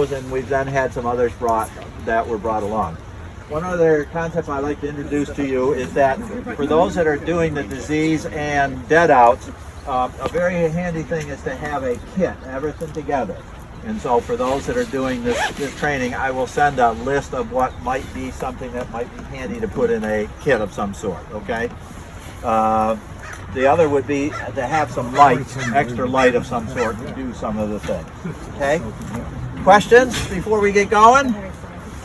those, and we've then had some others that were brought along. One other concept I'd like to introduce to you is that for those that are doing the disease and deadouts, a very handy thing is to have a kit, everything together. And so for those that are doing this training, I will send a list of what might be something that might be handy to put in a kit of some sort, okay? The other would be to have some light, extra light of some sort to do some of the things, okay? Questions before we get going?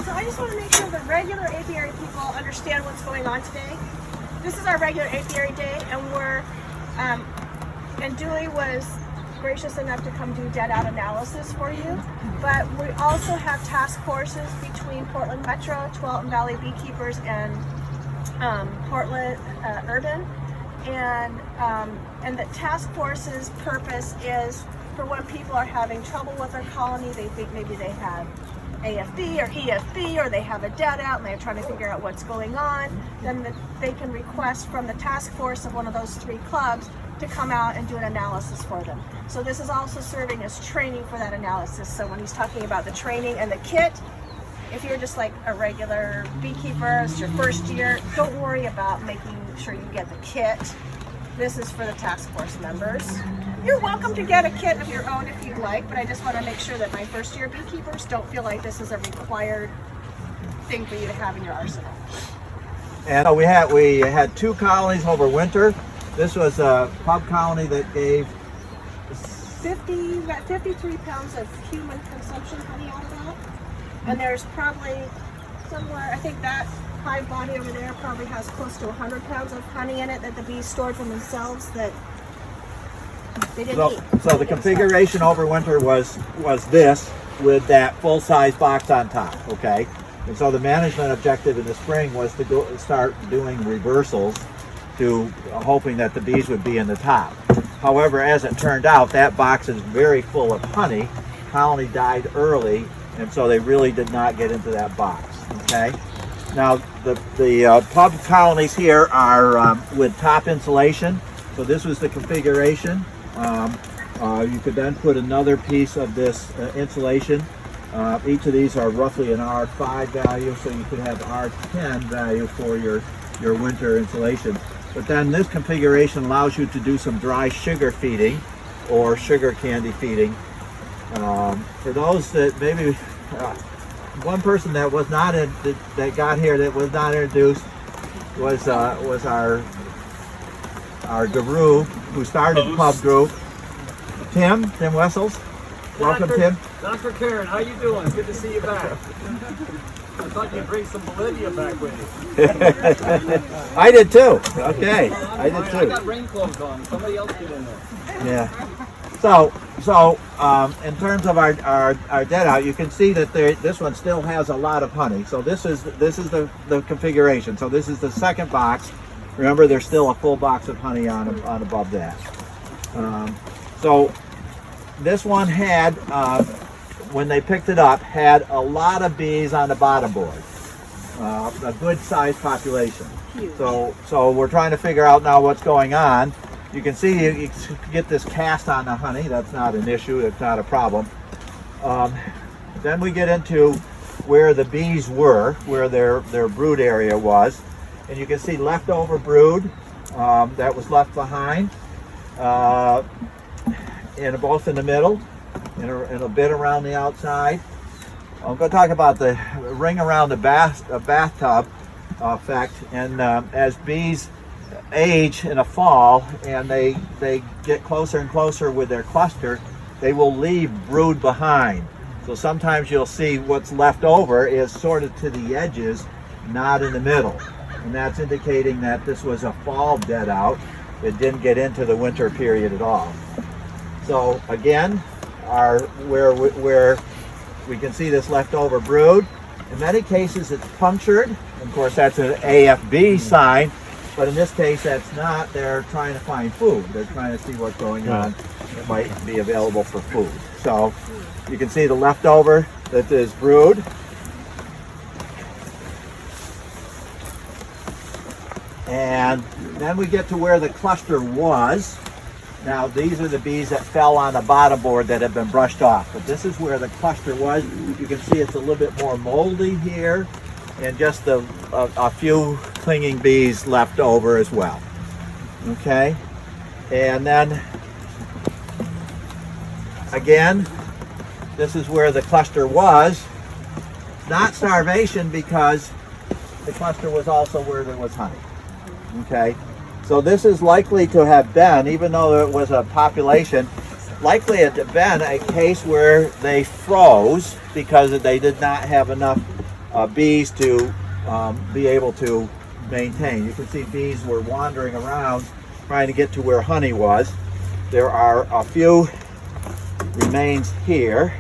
So I just want to make sure that regular apiary people understand what's going on today. This is our regular apiary day, and Dewey was gracious enough to come do deadout analysis for you. But we also have task forces between Portland Metro, Tualatin Valley Beekeepers, and Portland Urban. And the task force's purpose is for when people are having trouble with their colony, they think maybe they have AFB or EFB, or they have a deadout and they're trying to figure out what's going on, then they can request from the task force of one of those 3 clubs to come out and do an analysis for them. So this is also serving as training for that analysis. So when he's talking about the training and the kit, if you're just like a regular beekeeper, it's your first year, don't worry about making sure you get the kit. This is for the task force members. You're welcome to get a kit of your own if you'd like, but I just want to make sure that my first year beekeepers don't feel like this is a required thing for you to have in your arsenal. And we had 2 colonies over winter. This was a pub colony that gave 53 pounds of human consumption honey out of that. And there's probably somewhere, I think that hive body over there probably has close to 100 pounds of honey in it that the bees stored for themselves that they didn't eat. So the configuration over winter was this with that full-size box on top, okay? And so the management objective in the spring was to start doing reversals to hoping that the bees would be in the top. However, as it turned out, that box is very full of honey. Colony died early, and so they really did not get into that box, okay? Now, the pub colonies here are with top insulation. So this was the configuration. You could then put another piece of this insulation. Each of these are roughly an R5 value, so you could have R10 value for your winter insulation. But then this configuration allows you to do some dry sugar feeding or sugar candy feeding. For those that maybe, one person that was not that got here that was not introduced was our guru who started the pub group, Tim Wessels. Welcome, Tim. Dr. Caron, how you doing? Good to see you back. I thought you'd bring some Bolivia back with you. I did too. Okay, I did too. I got rain clothes on. Somebody else get in there. Yeah. So in terms of our deadout, you can see that this one still has a lot of honey. So this is the configuration. So this is the second box. Remember, there's still a full box of honey on above that. So this one had, when they picked it up, had a lot of bees on the bottom board. A good sized population. So we're trying to figure out now what's going on. You can see you get this cast on the honey. That's not an issue. It's not a problem. Then we get into where the bees were, where their brood area was. And you can see leftover brood that was left behind, both in the middle and a bit around the outside. I'm going to talk about the ring around the bathtub effect. And as bees age in a fall and they get closer and closer with their cluster, they will leave brood behind. So sometimes you'll see what's left over is sort of to the edges, not in the middle. And that's indicating that this was a fall deadout. It didn't get into the winter period at all. So again, where we can see this leftover brood, in many cases it's punctured. Of course, that's an AFB sign, but in this case that's not. They're trying to find food. They're trying to see what's going on that might be available for food. So you can see the leftover that is brood. And then we get to where the cluster was. Now these are the bees that fell on the bottom board that have been brushed off. But this is where the cluster was. You can see it's a little bit more moldy here, and just a few clinging bees left over as well. Okay, and then again, this is where the cluster was. Not starvation, because the cluster was also where there was honey. Okay, so this is likely to have been, even though it was a population, likely it had been a case where they froze because they did not have enough bees to be able to maintain. You can see bees were wandering around trying to get to where honey was. There are a few remains here.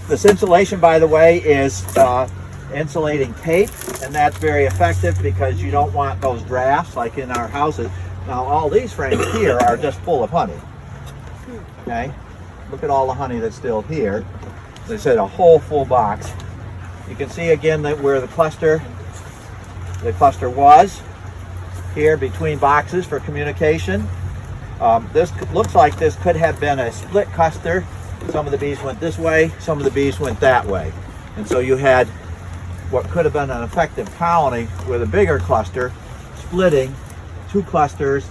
This insulation, by the way, is insulating tape, and that's very effective because you don't want those drafts like in our houses. Now all these frames here are just full of honey. Okay, look at all the honey that's still here. They said a whole full box. You can see again that where the cluster was here between boxes for communication. This looks like this could have been a split cluster. Some of the bees went this way, some of the bees went that way. And so you had what could have been an effective colony with a bigger cluster splitting two clusters,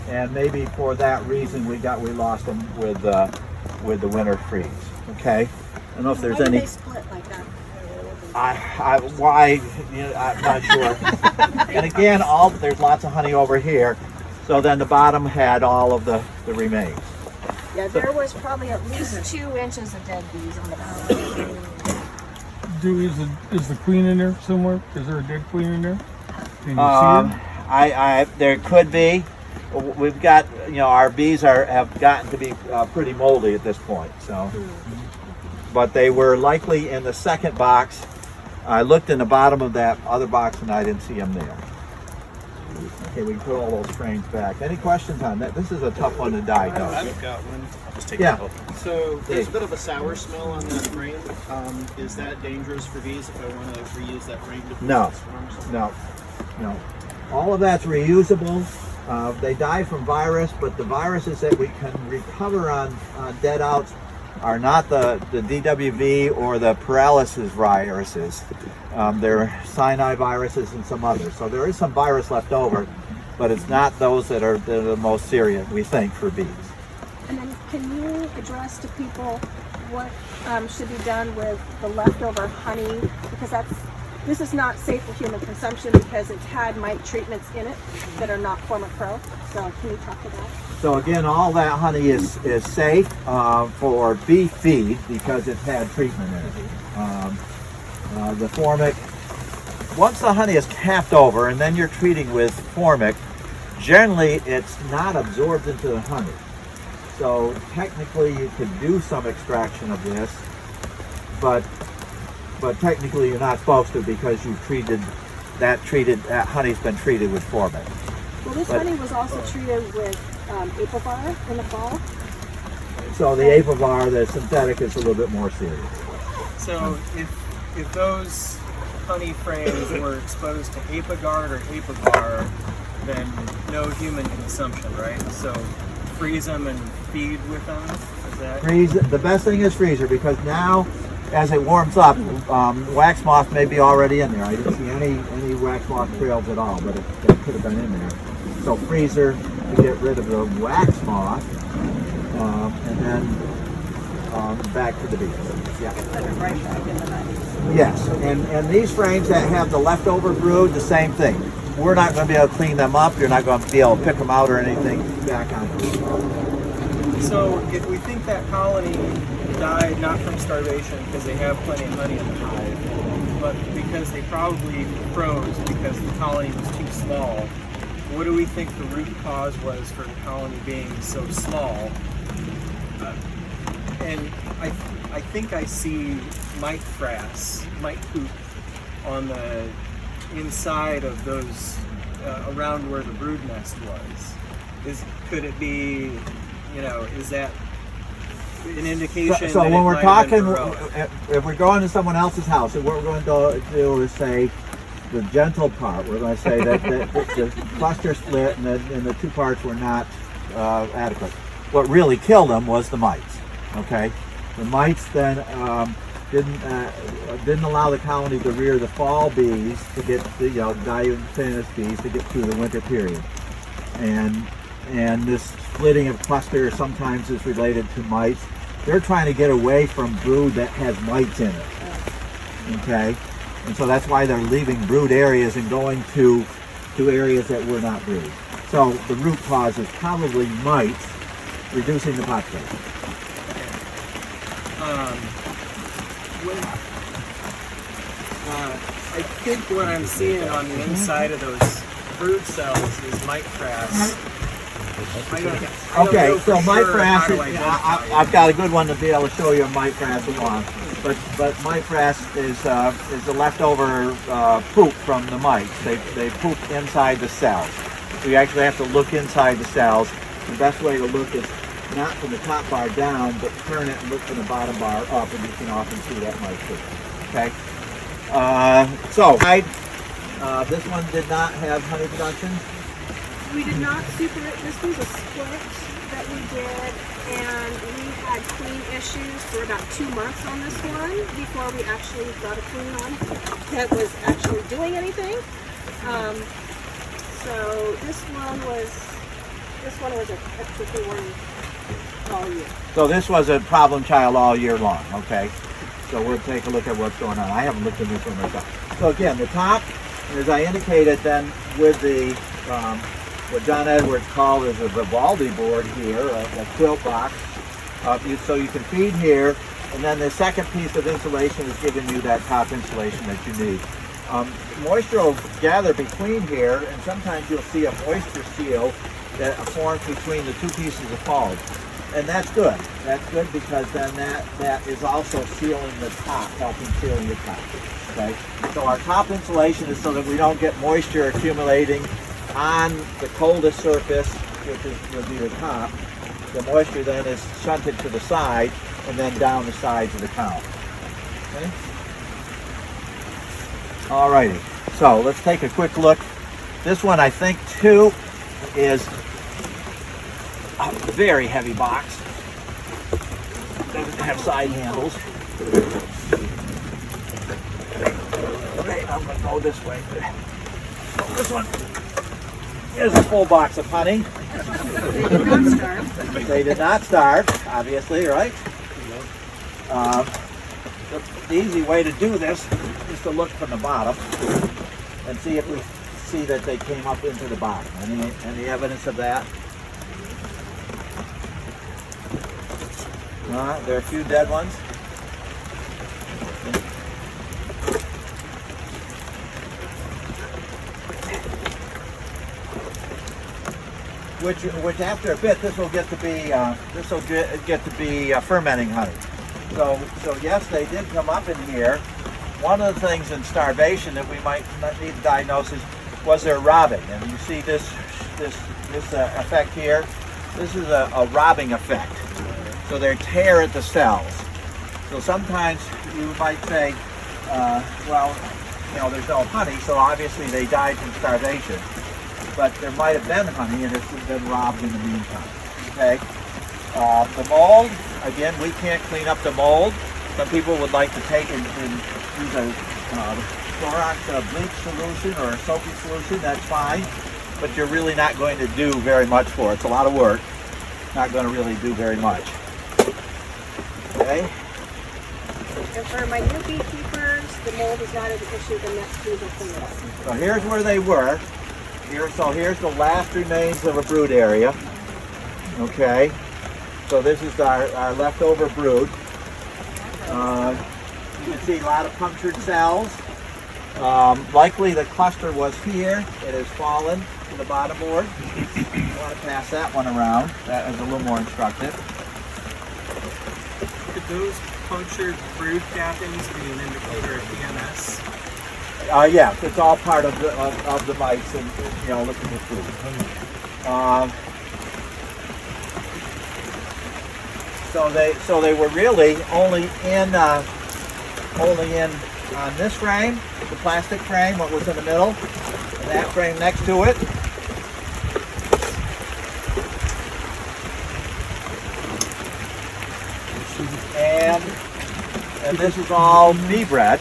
and maybe for that reason we lost them with the winter freeze. Okay, I don't know if there's Why did any. they split like that? Why? You know, I'm not sure. And again, there's lots of honey over here, so then the bottom had all of the remains. Yeah, there was probably at least 2 inches of dead bees on the bottom. Dewey, is the queen in there somewhere? Is there a dead queen in there? Can you see her? There could be. We've got, our bees have gotten to be pretty moldy at this point. So, but they were likely in the second box. I looked in the bottom of that other box and I didn't see them there. Okay, we can put all those frames back. Any questions on that? This is a tough one to diagnose. I've got one. I'll just take Yeah. it open. So there's a bit of a sour smell on that frame. Is that dangerous for bees if I want to reuse that frame to No. swarms? No. All of that's reusable. They die from virus, but the viruses that we can recover on deadouts are not the DWV or the paralysis viruses. They're cyanide viruses and some others. So there is some virus left over, but it's not those that are the most serious, we think, for bees. And then can you address to people what should be done with the leftover honey? Because this is not safe for human consumption because it's had mite treatments in it that are not former pro. So can you talk to that? So again, all that honey is safe for bee feed because it's had treatment in it. The formic, once the honey is capped over and then you're treating with formic, generally it's not absorbed into the honey. So technically you could do some extraction of this, but technically you're not supposed to because you've that honey's been treated with formic. Well, this honey was also treated with Apiary in the fall. So the Apiary, the synthetic, is a little bit more serious. So if those honey frames were exposed to Apigard or Apivar, then no human consumption, right? So freeze them and feed with them? Is that... Freeze. The best thing is freezer because now, as it warms up, wax moth may be already in there. I didn't see any wax moth trails at all, but it could have been in there. So freezer to get rid of the wax moth, and then back to the bees. Yeah. Yes, and these frames that have the leftover brood, the same thing. We're not going to be able to clean them up. You're not going to be able to pick them out or anything back on. So if we think that colony died not from starvation because they have plenty of honey in the hive, but because they probably froze because the colony was too small, what do we think the root cause was for the colony being so small? And I think I see mite frass, mite poop on the inside of those around where the brood nest was. Could it be, is that an indication? So that when it we're might have been talking, Varroa? if we're going to someone else's house, and what we're going to do is say, the gentle part. We're going to say that the cluster split and the two parts were not adequate. What really killed them was the mites. Okay, the mites then didn't allow the colony to rear the fall bees to get the diaphanous bees to get through the winter period, and this splitting of clusters sometimes is related to mites. They're trying to get away from brood that has mites in it. Okay, and so that's why they're leaving brood areas and going to areas that were not brood. So the root cause is probably mites reducing the population. I think what I'm seeing on the inside of those brood cells is mite frass. Okay, so mite frass, I've got a good one to be able to show you a mite frass along. But mite frass is the leftover poop from the mites. They poop inside the cells. So you actually have to look inside the cells. The best way to look is not from the top bar down, but turn it and look from the bottom bar up, and you can often see that mite poop. Okay. This one did not have honey production. We did not super it. This was a split that we did, and we had queen issues for about 2 months on this one before we actually got a queen on that was actually doing anything. So this one was a tricky one all year. So this was a problem child all year long. Okay. So we'll take a look at what's going on. I haven't looked at this one myself. So again, the top, as I indicated, then with the what John Edwards called as a Vivaldi board here, a quilt box. So you can feed here, and then the second piece of insulation is giving you that top insulation that you need. Moisture will gather between here, and sometimes you'll see a moisture seal that forms between the two pieces of bulb. And that's good. That's good because then that is also sealing the top, helping sealing the top. Okay. So our top insulation is so that we don't get moisture accumulating on the coldest surface, which will be the top. The moisture then is shunted to the side and then down the sides of the column. Okay. Alrighty. So let's take a quick look. This one I think too is a very heavy box. Doesn't have side handles. Okay, I'm going to go this way. So this one is a full box of honey. They did not starve. They did not starve, obviously, right? The easy way to do this is to look from the bottom and see if we see that they came up into the bottom. Any evidence of that? There are a few dead ones. Which after a bit, this will get to be fermenting honey. So yes, they did come up in here. One of the things in starvation that we might need to diagnose was their robbing, and you see this effect here. This is a robbing effect. So they tear at the cells. So sometimes you might say, well, there's no honey, so obviously they died from starvation. But there might have been honey and it's been robbed in the meantime. Okay. The mold, again, we can't clean up the mold. Some people would like to take and use a Clorox bleach solution or a soapy solution. That's fine, but you're really not going to do very much for it. It's a lot of work. Not going to really do very much. Okay. And for my new beekeepers, the mold is not an issue. The next bees will clean it up. So here's where they were. Here's the last remains of a brood area. Okay. So this is our leftover brood. You can see a lot of punctured cells. Likely the cluster was here. It has fallen to the bottom board. I want to pass that one around. That is a little more instructive. Could those punctured brood cappings be an indicator of PMS? Yeah, it's all part of the mites and looking at food. So they were really only in on this frame, the plastic frame, what was in the middle, and that frame next to it. And this is all bee bread.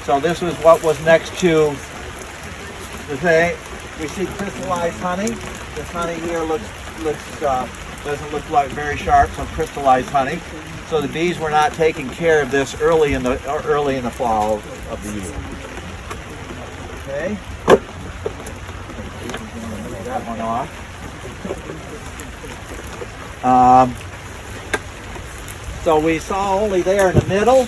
So this is what was next to the thing. We see crystallized honey. This honey here doesn't look like very sharp, so crystallized honey. So the bees were not taking care of this early in the fall of the year. Okay. Take that one off. So we saw only there in the middle.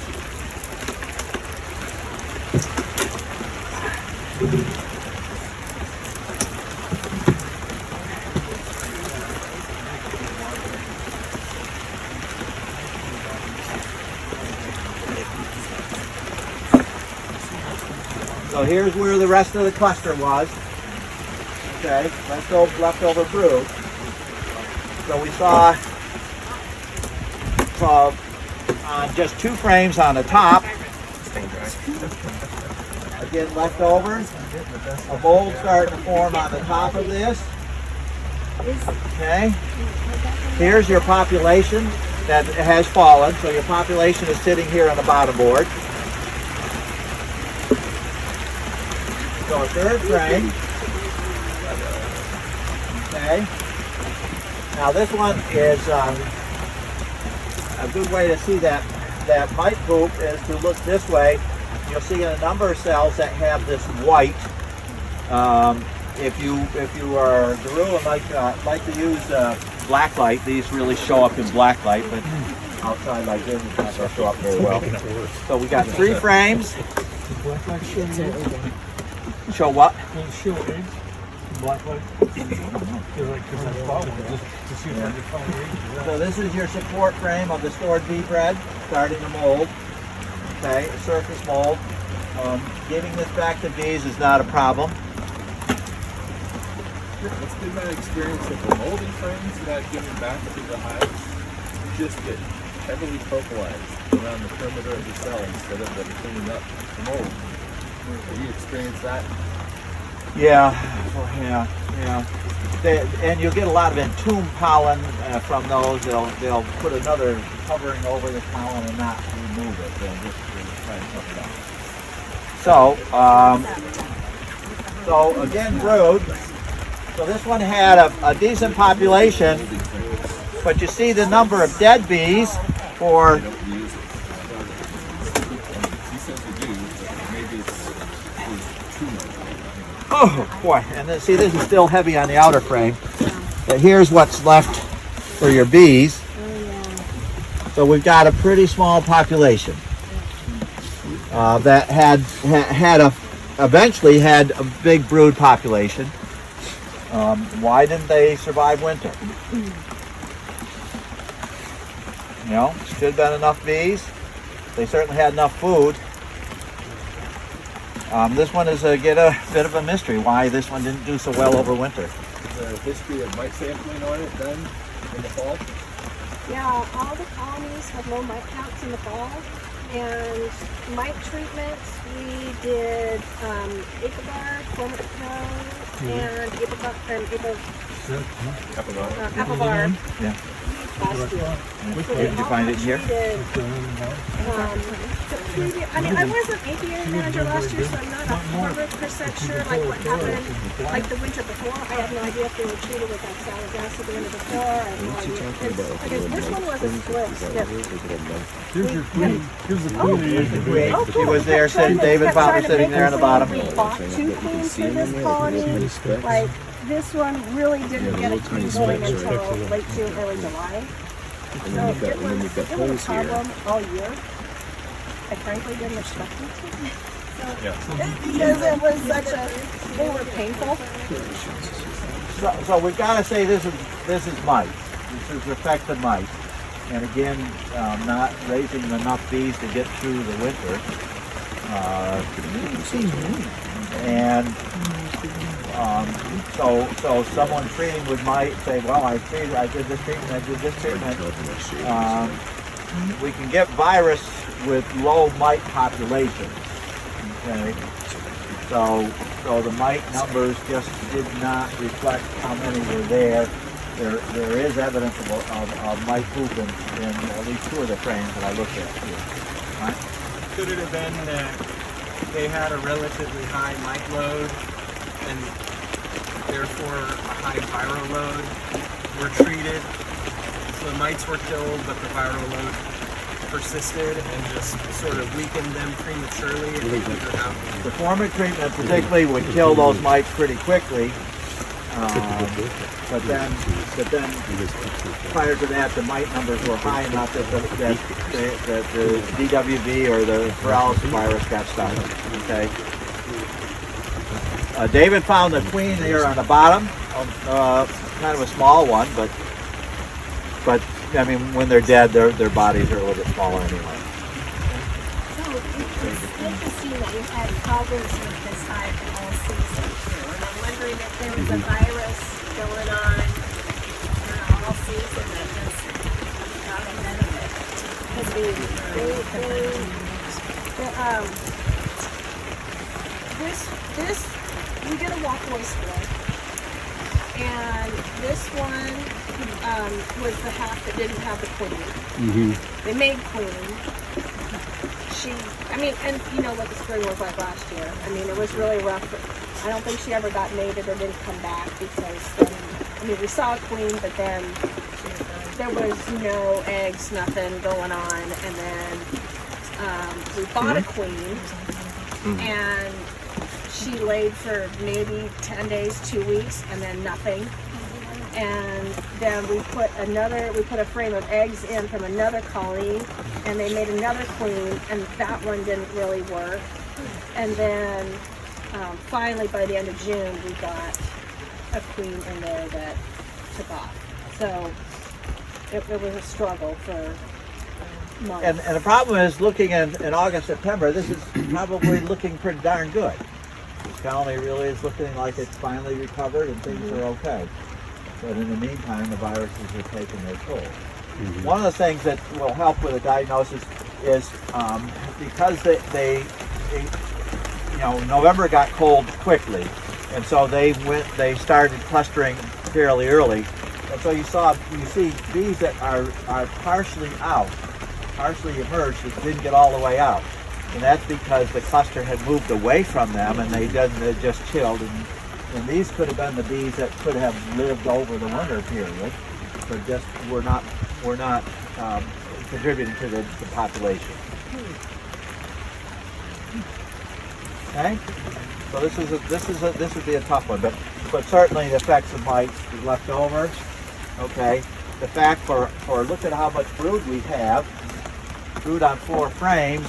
So here's where the rest of the cluster was. Okay, leftover brood. So we saw on just 2 frames on the top. Again, leftover. A mold starting to form on the top of this. Okay. Here's your population that has fallen. So your population is sitting here on the bottom board. So a 3rd frame. Okay. Now this one is a good way to see that mite poop is to look this way. You'll see a number of cells that have this white. If you are Daru and like to use black light, these really show up in black light, but outside like this, it's not going to show up very well. So we got 3 frames. Show what? Show eggs. Black light. So this is your support frame of the stored bee bread, starting to mold. Okay, surface mold. Giving this back to bees is not a problem. What's been that experience of the molding frames that giving back to the hives just get heavily focalized around the perimeter of the cell instead of them cleaning up the mold? Have you experienced that? Yeah. And you'll get a lot of entomb pollen from those. They'll put another covering over the pollen and not remove it. They'll just try to cover it up. So again, brood. So this one had a decent population, but you see the number of dead bees for. He says they do, but maybe it's too much. Oh boy! And then see, this is still heavy on the outer frame. But here's what's left for your bees. So we've got a pretty small population that eventually had a big brood population. Why didn't they survive winter? You know, should have been enough bees. They certainly had enough food. This one is a bit of a mystery why this one didn't do so well over winter. Is there a history of mite sampling on it then in the fall? Yeah, all the colonies have low mite counts in the fall. And mite treatments, we did Apibar, Clomico, and Apibar Yeah. last year. Did you find it here? I wasn't apiary manager last year, so I'm not 100% sure like what happened like the winter before. I have no idea if they were treated with oxalic acid the winter before. I have no idea. Because this one was a split skip. Here's your queen. Here's the queen. Oh, She was there, David found her sitting there on the bottom. We bought 2 queens for this colony. Like, this one really didn't get a queen going until late June, early July. So it was a problem all year. I frankly didn't expect it to. Because it was they were painful. So we've got to say this is mite. This is affected mite. And again, not raising enough bees to get through the winter. So someone treating with mite say, well, I did this treatment, get virus with low mite populations. Okay, so the mite numbers just did not reflect how many were there. There is evidence of mite poop in at least 2 of the frames that I looked at here. Right? Could it have been that they had a relatively high mite load and therefore a high viral load were treated, so the mites were killed, but the viral load persisted and just sort of weakened them prematurely and they figured out. The former treatment particularly would kill those mites pretty quickly, but then prior to that, the mite numbers were high enough that the DWV or the paralysis virus got started. Okay. David found the queen here on the bottom, kind of a small one, but I mean, when they're dead, their bodies are a little bit smaller anyway. So it's good to see that you've had problems with this hive all season too. And I'm wondering if there was a virus going on all season that just got ahead of it. Because we did a walkaway split, and this one was the half that didn't have the queen. Mm-hmm. They made queen. And you know what the spring was like last year. I mean, it was really rough. I don't think she ever got mated or didn't come back because then, we saw a queen, but then there was no eggs, nothing going on. And then we bought a queen, and she laid for maybe 10 days, 2 weeks, and then nothing. And then we put a frame of eggs in from another colony, and they made another queen, and that one didn't really work. And then finally, by the end of June, we got a queen in there that took off. So it was a struggle for months. And the problem is, looking in August, September, this is probably looking pretty darn good. This colony really is looking like it's finally recovered and things are okay. But in the meantime, the viruses are taking their toll. Mm-hmm. One of the things that will help with the diagnosis is because they November got cold quickly, and so they started clustering fairly early. And so you see bees that are partially out, partially emerged, that didn't get all the way out. And that's because the cluster had moved away from them, and they just chilled. And these could have been the bees that could have lived over the winter period, but just were not contributing to the population. Okay, so this would be a tough one, but certainly the effects of mites is left over. Okay, the fact for look at how much brood we have, brood on 4 frames,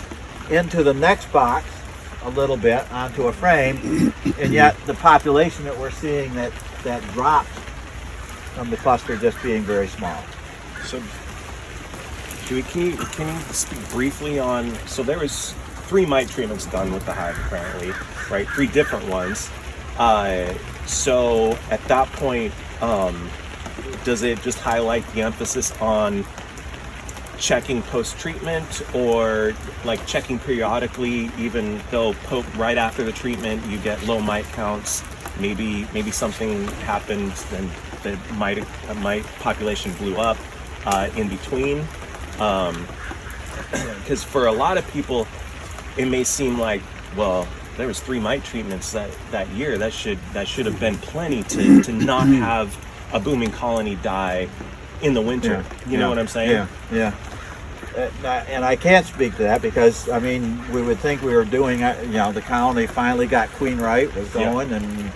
into the next box a little bit onto a frame, and yet the population that we're seeing that dropped from the cluster just being very small. So, Dewey, can you speak briefly on? So there was 3 mite treatments done with the hive, apparently, right? 3 different ones. So at that point, does it just highlight the emphasis on checking post-treatment, or like checking periodically, even though right after the treatment you get low mite counts, maybe something happened and the mite population blew up in between? Because for a lot of people it may seem like, well, there was 3 mite treatments that year, that should have been plenty to not have a booming colony die in the winter. You know what I'm saying? Yeah. And I can't speak to that because, we would think we were doing, the colony finally got queen right, was going, and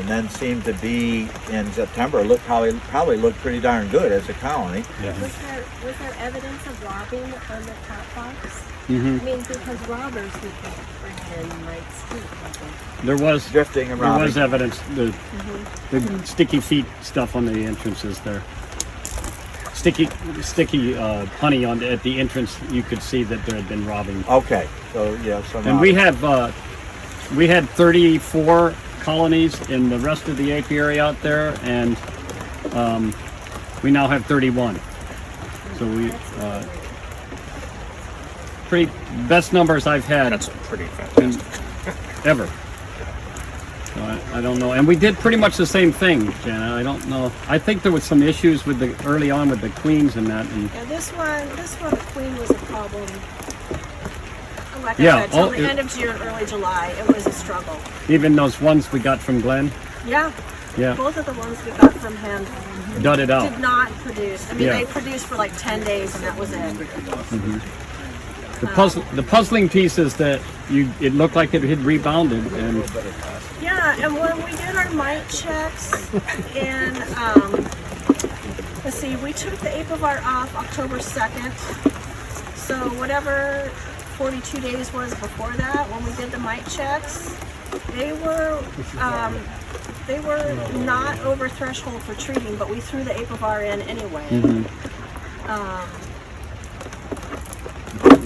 then seemed to be in September, probably looked pretty darn good as a colony. Yeah. Was there evidence of robbing on the top box? Mm-hmm. Because robbers would bring in mites too. There was drifting around. There was evidence, the sticky feet stuff on the entrances there. Sticky honey at the entrance. You could see that there had been robbing. Okay, so and we had 34 colonies in the rest of the apiary out there, and we now have 31. So we pretty best numbers I've had That's pretty fantastic. ever. So I don't know, and we did pretty much the same thing, Jana. I don't know. I think there was some issues with the early on with the queens and that, and Yeah, this one, the queen was a problem. Like Yeah, I said, till oh, the end of June, early July, it was a struggle. even those ones we got from Glenn, Yeah, yeah, both of the ones we got from him did out. did not produce. I mean, Yeah. they produced for like 10 days and that was it. The puzzling piece is that it looked like it had rebounded, and Yeah, and when we did our mite checks in, let's see, we took the apivar off October 2nd. So whatever 42 days was before that, when we did the mite checks, they were not over threshold for treating, but we threw the apivar in anyway.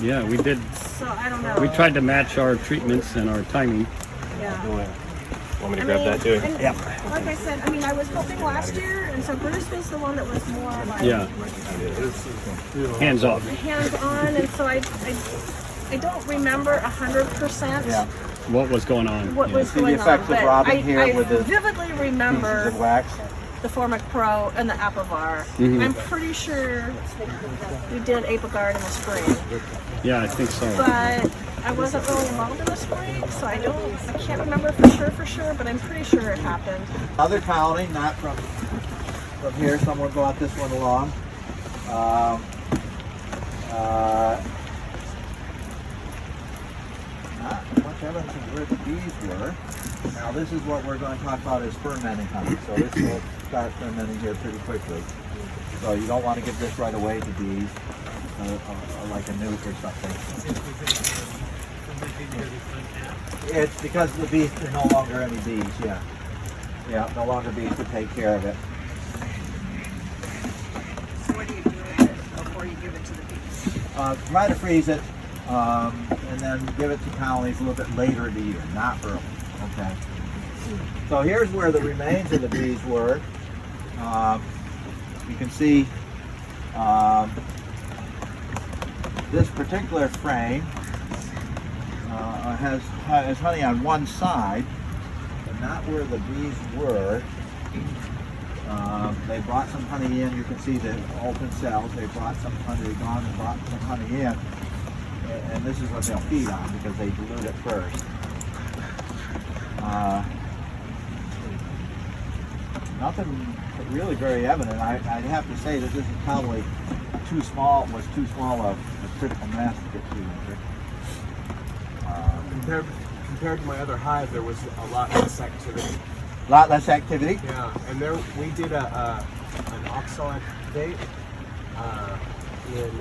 yeah, we did. So I don't know. We tried to match our treatments and our timing. Yeah. Want me to grab that, Dewey? Yeah. Like I said, I mean, I was hoping last year, and so Bruce was the one that was more like Yeah, hands off. hands on, and so I don't remember 100% Yeah. What was going on? what Yeah. was See the going effect on, of but robbing here I with the vividly Pieces remember of wax. the Formic Pro and the Apivar. I'm pretty sure we did Apigard in the spring, Yeah, I think so. but I wasn't really involved in the spring, so I can't remember for sure, but I'm pretty sure it happened. Other colony, not from here. Someone brought this one along. Not much evidence of where the bees were. Now this is what we're going to talk about is fermenting honey. So this will start fermenting here pretty quickly. So you don't want to give this right away to bees, like a nuke or something. It's because the bees, there are no longer any bees, yeah. Yeah, no longer bees to take care of it. So what do you do with it before you give it to the bees? Try to freeze it, and then give it to colonies a little bit later in the year, not early, okay? So here's where the remains of the bees were. You can see this particular frame has honey on one side, but not where the bees were. They brought some honey in. You can see the open cells. They brought some honey, they gone and brought some honey in. And this is what they'll feed on because they dilute it first. Nothing really very evident. I'd have to say that this is probably too small of a critical mass to get through. Compared to my other hive, there was a lot less activity. A lot less activity. Yeah, and there we did an oxalate date in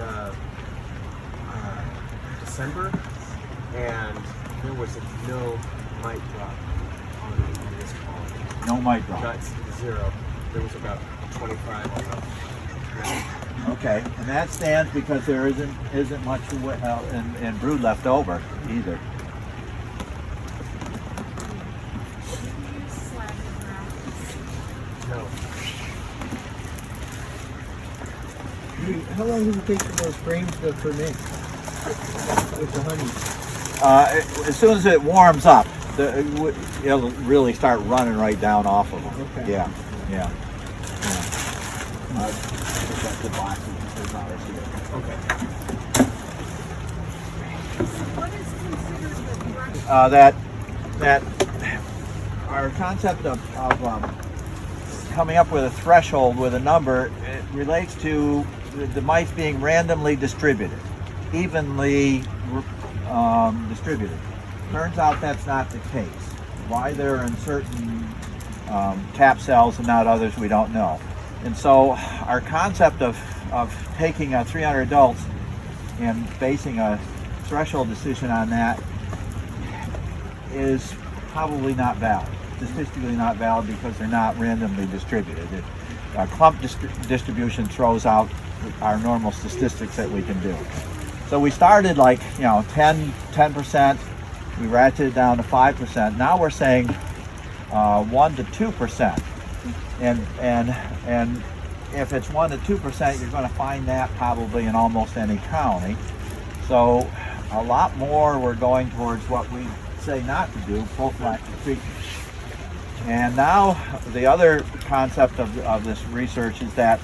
December, and there was no mite drop on this colony. No mite drop. Not zero. There was about 25 on them. Okay, and that stands because there isn't much in brood left over either. No. How long does it take for those frames to ferment with the honey? As soon as it warms up, it'll really start running right down off of them. Okay. Yeah. That's the boxes. There's ours here. Okay. What is considered the That our concept of coming up with a threshold with a number, it relates to the mice being randomly distributed, evenly distributed. Turns out that's not the case. Why they're in certain cap cells and not others, we don't know. And so our concept of taking 300 adults and basing a threshold decision on that is probably not valid. Statistically not valid because they're not randomly distributed. Clump distribution throws out our normal statistics that we can do. So we started like 10%. We ratcheted down to 5%. Now we're saying 1 to 2%, and if it's 1 to 2%, you're going to find that probably in almost any colony. So a lot more we're going towards what we say not to do, prophylactic treatment. And now the other concept of this research is that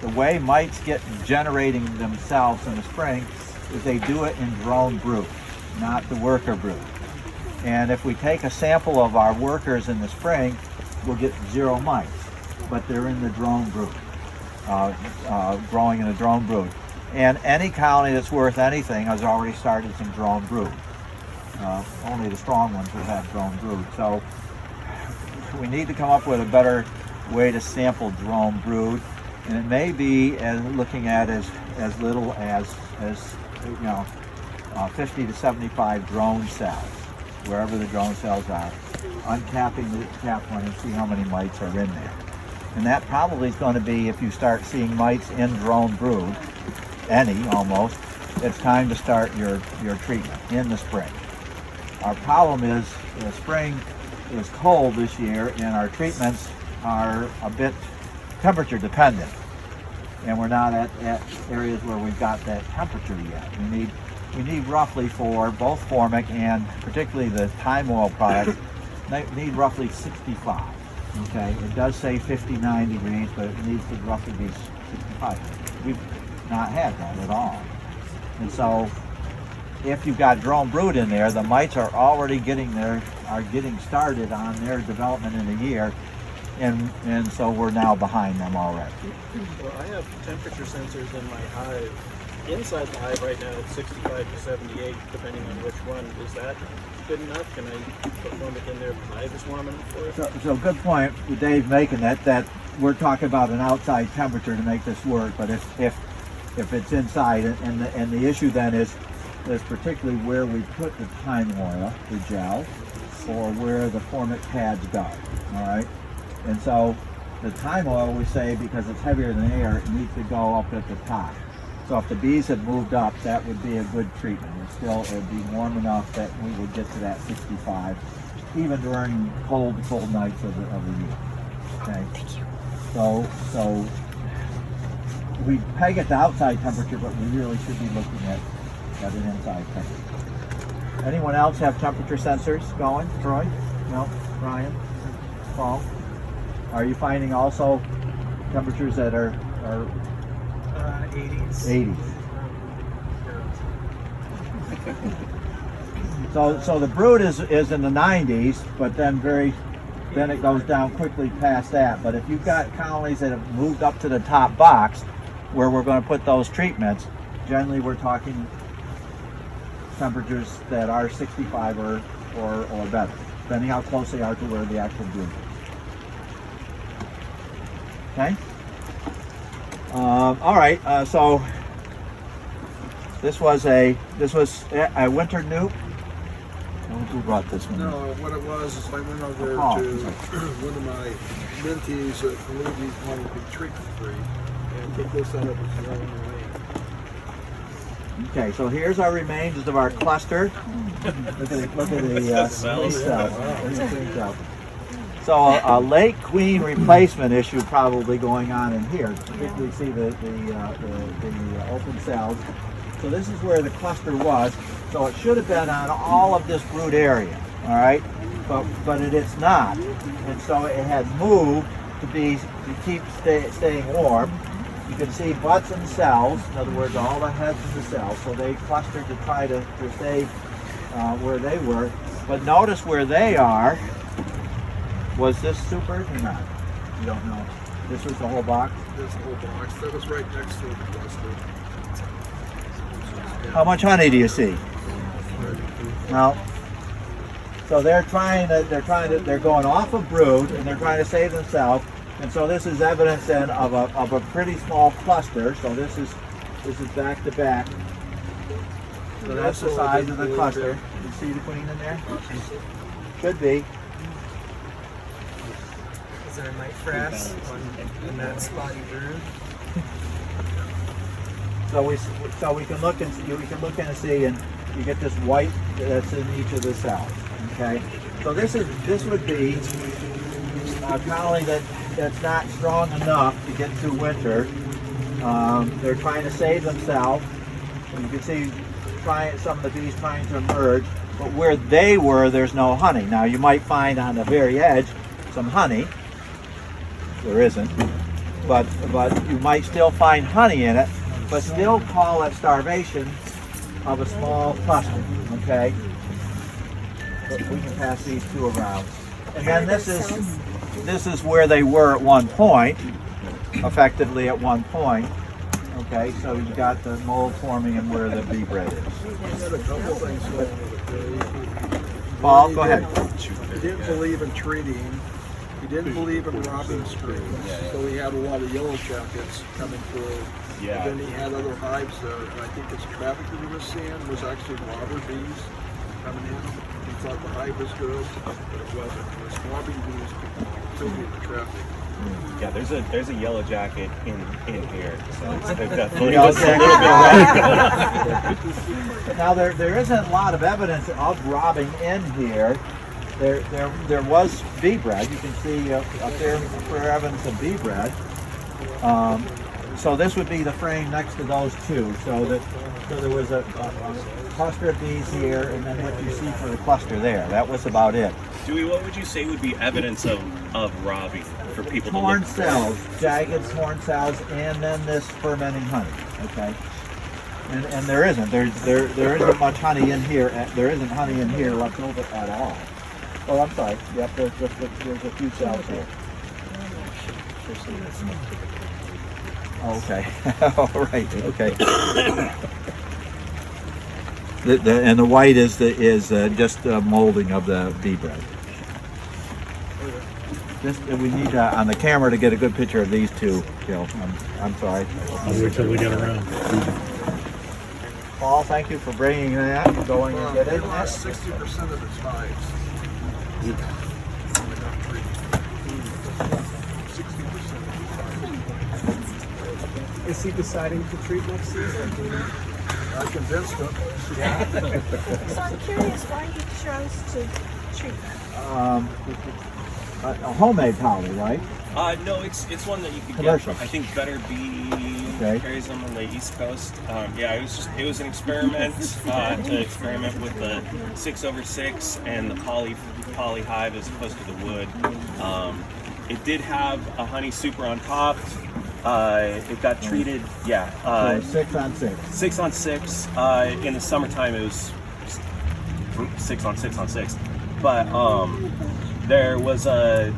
the way mites get generating themselves in the spring is they do it in drone brood, not the worker brood. And if we take a sample of our workers in the spring, we'll get 0 mites, but they're in the drone brood, growing in a drone brood. And any colony that's worth anything has already started some drone brood. Only the strong ones will have drone brood. So we need to come up with a better way to sample drone brood, and it may be looking at as little as 50 to 75 drone cells, wherever the drone cells are, uncapping the cap one and see how many mites are in there. And that probably is going to be, if you start seeing mites in drone brood, any almost, it's time to start your treatment in the spring. Our problem is the spring is cold this year, and our treatments are a bit temperature dependent, and we're not at areas where we've got that temperature yet. We need roughly, for both formic and particularly the thyme oil products, they need roughly 65. Okay, it does say 59 degrees, but it needs to roughly be 65. We've not had that at all. And so if you've got drone brood in there, the mites are already getting started on their development in a year, and so we're now behind them already. Well, I have temperature sensors in my hive. Inside the hive right now, it's 65 to 78, depending on which one. Is that good enough? Can I put formic in there if the hive is warm enough for it? So good point with Dave making that we're talking about an outside temperature to make this work, but if it's inside, and the issue then is particularly where we put the thyme oil, the gel, or where the formic pads go, all right? And so the thyme oil, we say, because it's heavier than air, it needs to go up at the top. So if the bees had moved up, that would be a good treatment. It would be warm enough that we would get to that 65, even during cold nights of the year. Okay. So we peg it to outside temperature, but we really should be looking at an inside temperature. Anyone else have temperature sensors going? Troy? No? Ryan? Paul? Are you finding also temperatures that are 80s. 80s? So the brood is in the 90s, but then it goes down quickly past that. But if you've got colonies that have moved up to the top box, where we're going to put those treatments, generally we're talking temperatures that are 65 or better, depending how close they are to where the actual brood is. Okay. All right. So this was a winter nuke. Who brought this one? No, what it was is I went over to one of my mentees that believed he wanted to be treatment free, and took this out of his own way. Okay, so here's our remains of our cluster. Look at the cells. So a late queen replacement issue probably going on in here. Particularly see the open cells. So this is where the cluster was. So it should have been on all of this brood area, all right? But it's not. And so it had moved to keep staying warm. You can see butts and cells, in other words, all the heads of the cells. So they clustered to try to stay where they were. But notice where they are. Was this super or not? You don't know. This was the whole box? This whole box, that was right next to the cluster. How much honey do you see? Well, so they're going off of brood, and they're trying to save themselves. And so this is evidence then of a pretty small cluster. So this is back to back. So that's the size of the cluster. You see the queen in there? Should be. Is there a mite frass in that spotty brood? So we can look and see, and you get this white that's in each of the cells. Okay. So this would be a colony that it's not strong enough to get through winter. They're trying to save themselves. You can see some of the bees trying to emerge, but where they were, there's no honey. Now you might find on the very edge some honey. There isn't, but you might still find honey in it, but still call it starvation of a small cluster. Okay. But we can pass these two around, and then this is where they were at one point, effectively at one point. Okay, so you got the mold forming and where the bee bread is. Paul, go ahead. He didn't believe in treating. He didn't believe in robbing screens. So he had a lot of yellow jackets coming through. Yeah. And then he had other hives there. And I think his traffic that he was seeing was actually robber bees coming in. He thought the hive was good, but it wasn't. It was swarming bees tilting the traffic. Yeah, there's a yellow jacket in here, so it's definitely Yellow just a little bit. Now there isn't a lot of evidence of robbing in here. There was bee bread. You can see a fair evidence of bee bread. So this would be the frame next to those two. So there was a cluster of bees here, and then what you see for the cluster there. That was about it. Dewey, what would you say would be evidence of robbing for people to Torn look for? cells, jagged torn cells, and then this fermenting honey. Okay. And there isn't. There isn't much honey in here. There isn't honey in here left over at all. Oh, I'm sorry. Yep, there's a few cells here. Oh, okay. All right. Okay. And the white is just molding of the bee bread. We need on the camera to get a good picture of these two. Gil. I'm sorry. I'll wait till we get around. Paul, thank you for bringing that and going and They getting that. lost 60% of its hives. 60%. Is he deciding to treat next season? I convinced him. So I'm curious why he chose to treat them. A homemade colony, right? No, it's one that you could Commercial. get from, I think, Better Bee Okay. carries them on the East Coast. Yeah, it was an experiment to experiment with the 6/6 and the poly hive as opposed to the wood. It did have a honey super on top. It got treated, So 6 on 6. 6 on 6. In the summertime, it was 6 on 6 on 6. But there was a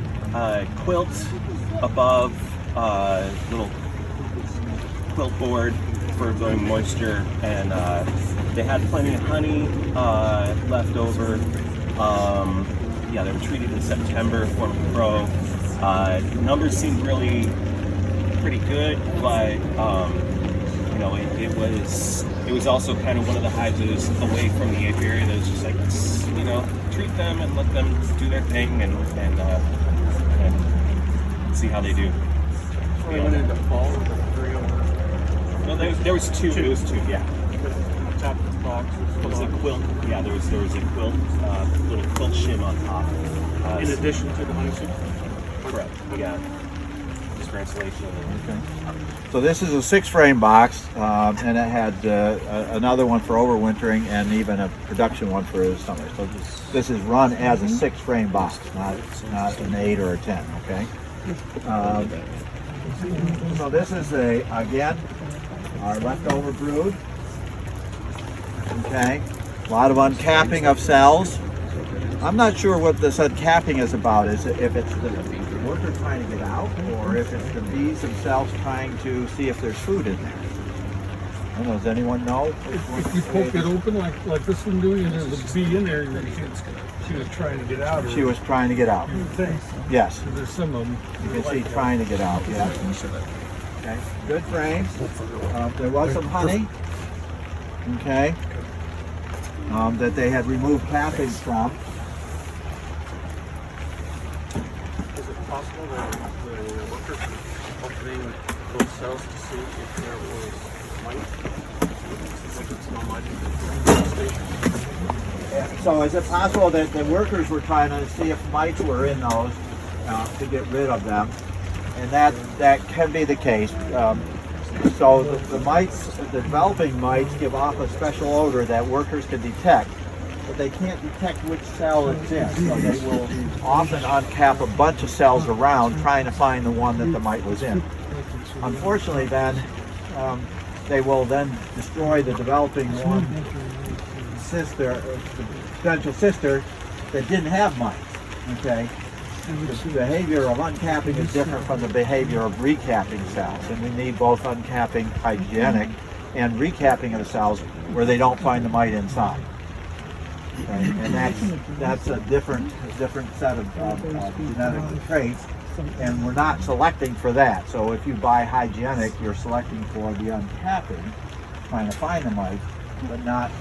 quilt above, little quilt board for absorbing moisture, and they had plenty of honey left over. Yeah, they were treated in September, formed pro. Numbers seemed really pretty good, but you know, it was also kind of one of the hives that was away from the apiary that was just like, you know, treat them and let them do their thing and see how they do. I went into fall with the 3 over. No, there was two. It was two, yeah. Top of the box. It was a quilt. Yeah, there was a quilt, little quilt shim on top. In addition to the honey soup. Correct. Yeah. Just for insulation. Okay. So this is a 6-frame box, and it had another one for overwintering and even a production one for the summer. So this is run as a 6-frame box, not an 8 or a 10. Okay. So this is again our leftover brood. Okay. A lot of uncapping of cells. I'm not sure what this uncapping is about. Is it if it's the worker trying to get out, or if it's the bees themselves trying to see if there's food in there? I don't know. Does anyone know? If you poke it open like this one doing, and there's a bee in there, she was trying to get out. She was trying to get out. You would think. Yes. There's some of them. You can see trying to get out. Yeah. Okay. Good frames. There was some honey. Okay. That they had removed cappings from. Is it possible that the workers were opening those cells to see if there was mites? Like it's not mites in the station. So is it possible that the workers were trying to see if mites were in those to get rid of them? and that can be the case. So the mites, the developing mites, give off a special odor that workers can detect, but they can't detect which cell it's in. So they will often uncap a bunch of cells around, trying to find the one that the mite was in. Unfortunately, then they will then destroy the developing one sister, the potential sister that didn't have mites. Okay. The behavior of uncapping is different from the behavior of recapping cells, and we need both uncapping hygienic and recapping of the cells where they don't find the mite inside. Okay? And that's a different set of genetic traits, and we're not selecting for that. So if you buy hygienic, you're selecting for the uncapping, trying to find the mite, but not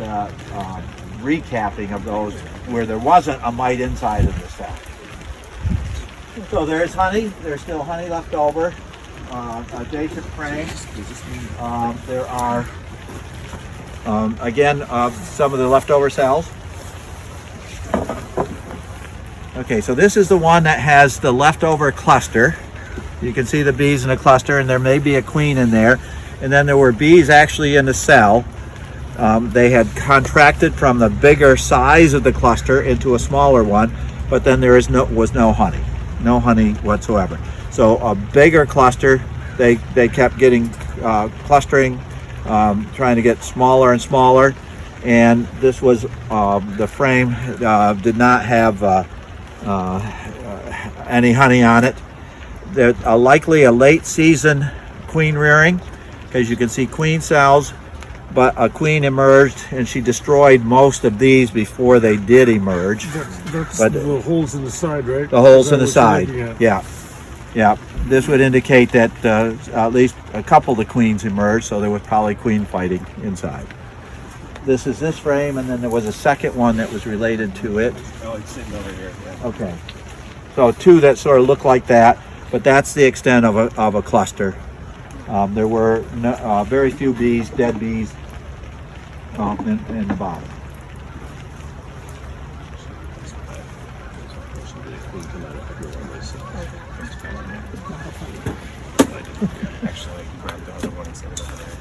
recapping of those where there wasn't a mite inside of the cell. So there's honey. There's still honey left over. Adjacent frame. There are, again, some of the leftover cells. Okay, so this is the one that has the leftover cluster. You can see the bees in a cluster, and there may be a queen in there. And then there were bees actually in the cell. They had contracted from the bigger size of the cluster into a smaller one, but then there was no honey. No honey whatsoever. So a bigger cluster, they kept getting clustering, trying to get smaller and smaller, and this was the frame did not have any honey on it. There's likely a late season queen rearing, because you can see queen cells, but a queen emerged and she destroyed most of these before they did emerge. That's But the holes in the side, right? the holes Is that in the what side, you're looking at? yeah. This would indicate that at least a couple of the queens emerged, so there was probably queen fighting inside. This is this frame, and then there was a second one that was related to it. Oh, it's sitting over here. Yeah. Okay. So two that sort of look like that, but that's the extent of a cluster. There were very few bees, dead bees, in the bottom. Actually, I grabbed the other one and set it over there.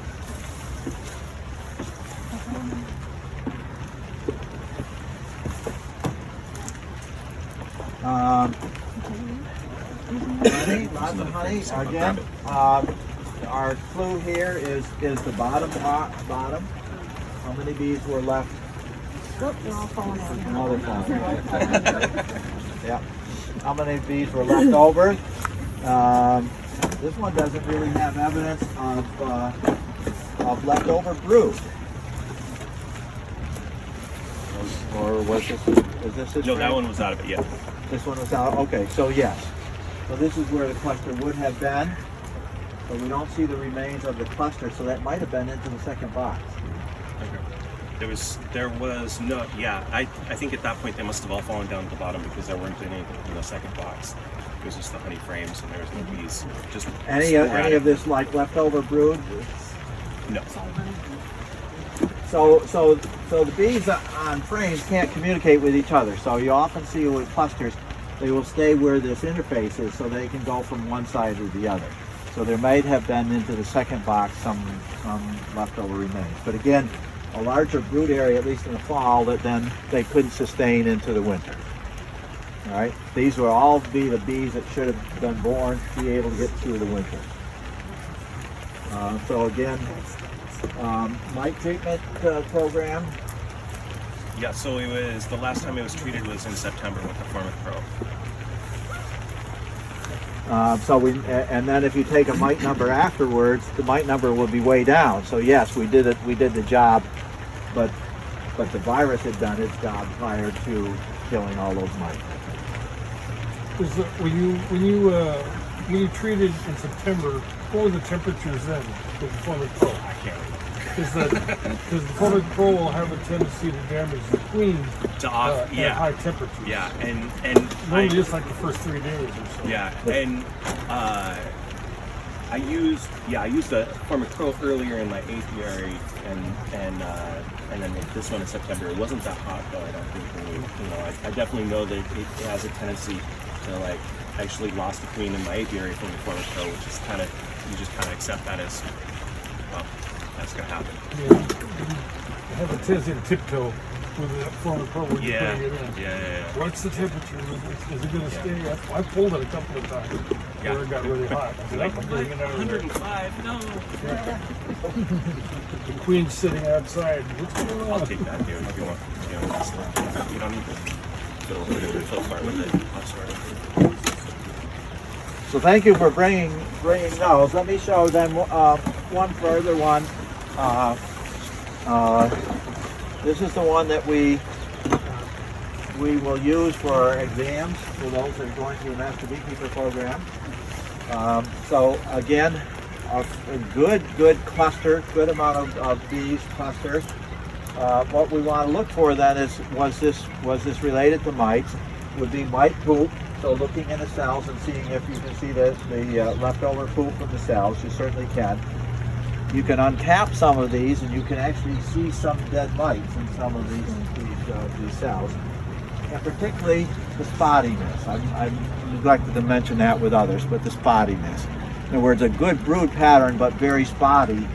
Honey, lots of honey. Again, our clue here is the bottom. How many bees were left? Oop, they're all falling out. Another one. Yep. How many bees were left over? This one doesn't really have evidence of leftover brood. Or was this it? No, that one was out of it, yeah. This one was out. Okay, so yes. So this is where the cluster would have been. But we don't see the remains of the cluster, so that might have been into the second box. There was no, yeah, I think at that point they must have all fallen down to the bottom because there weren't any in the second box. It was just the honey frames and there was no bees. Just Any of this like leftover brood? No. So the bees on frames can't communicate with each other. So you often see with clusters, they will stay where this interface is so they can go from one side to the other. So there might have been into the second box some leftover remains. But again, a larger brood area, at least in the fall, that then they couldn't sustain into the winter. All right, these will all be the bees that should have been born to be able to get through the winter. So again, mite treatment program. Yeah, so it was, the last time it was treated was in September with the Formic Pro. And then if you take a mite number afterwards, the mite number will be way down. So yes, we did it. We did the job, but the virus had done its job prior to killing all those mites. When you treated in September, what were the temperatures then with the Formic Pro? I can't remember. Because the Formic Pro will have a tendency to damage the queen at high temperatures. Yeah, and normally just like the first 3 days or so. Yeah, and I used the Formic Pro earlier in my apiary, and then this one in September. It wasn't that hot though. I don't think. I definitely know that it has a tendency to like actually lost a queen in my apiary from the former pro, which is kind of, you just kind of accept that as, well, that's gonna happen. I have a tendency to tiptoe with the former pro when you're putting it in. Yeah. What's the temperature? Is it going to stay? I pulled it a couple of times where it got really hot. I said, I'm getting it out of there. 105, no. The queen's sitting outside. What's going on? I'll take that, dude, if you want. You don't need to fill far with it. I'll start it. So thank you for bringing those. Let me show them one further one. This is the one that we will use for our exams for those that are going through the Master Beekeeper program. So again, a good cluster, good amount of bees cluster. What we want to look for then is, was this related to mites? Would be mite poop. So looking in the cells and seeing if you can see the leftover poop from the cells. You certainly can. You can uncap some of these and you can actually see some dead mites in some of these cells. And particularly the spottiness. I neglected to mention that with others, but the spottiness. In other words, a good brood pattern, but very spotty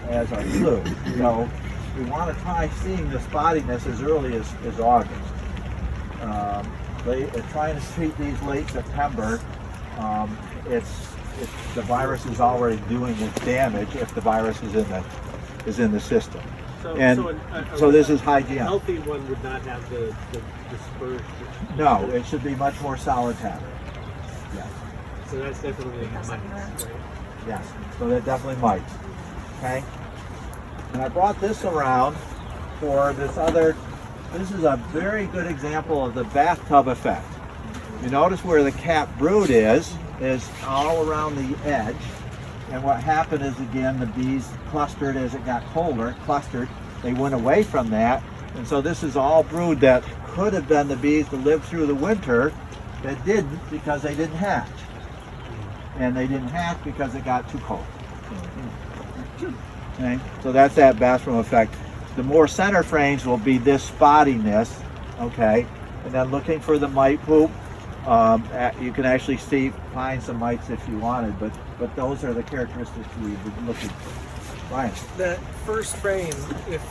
as our clue. So we want to try seeing the spottiness as early as August. Trying to treat these late September, the virus is already doing its damage if the virus is in the system. So this is hygiene. A healthy one would not have the dispersed. No, it should be much more solid pattern. Yes. So that's definitely mites, right? Yes. So that definitely mites. Okay. And I brought this around for this other. This is a very good example of the bathtub effect. You notice where the cap brood is all around the edge. And what happened is, again, the bees clustered as it got colder, they went away from that. And so this is all brood that could have been the bees that lived through the winter that didn't because they didn't hatch. And they didn't hatch because it got too cold. Okay, so that's that bathroom effect. The more center frames will be this spottiness, okay? And then looking for the mite poop, you can actually find some mites if you wanted, but those are the characteristics we've been looking for. Ryan. That first frame, if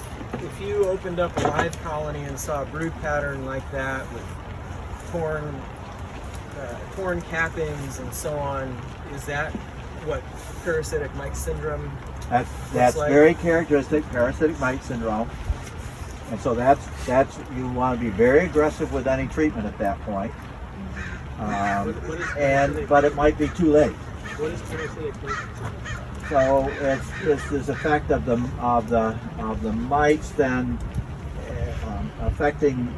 you opened up a live colony and saw a brood pattern like that with torn cappings and so on, is that what parasitic mite syndrome? That's like? Very characteristic parasitic mite syndrome, and so that's you want to be very aggressive with any treatment at that point. But it might be too late. What is parasitic mite? So it's this effect of the mites then affecting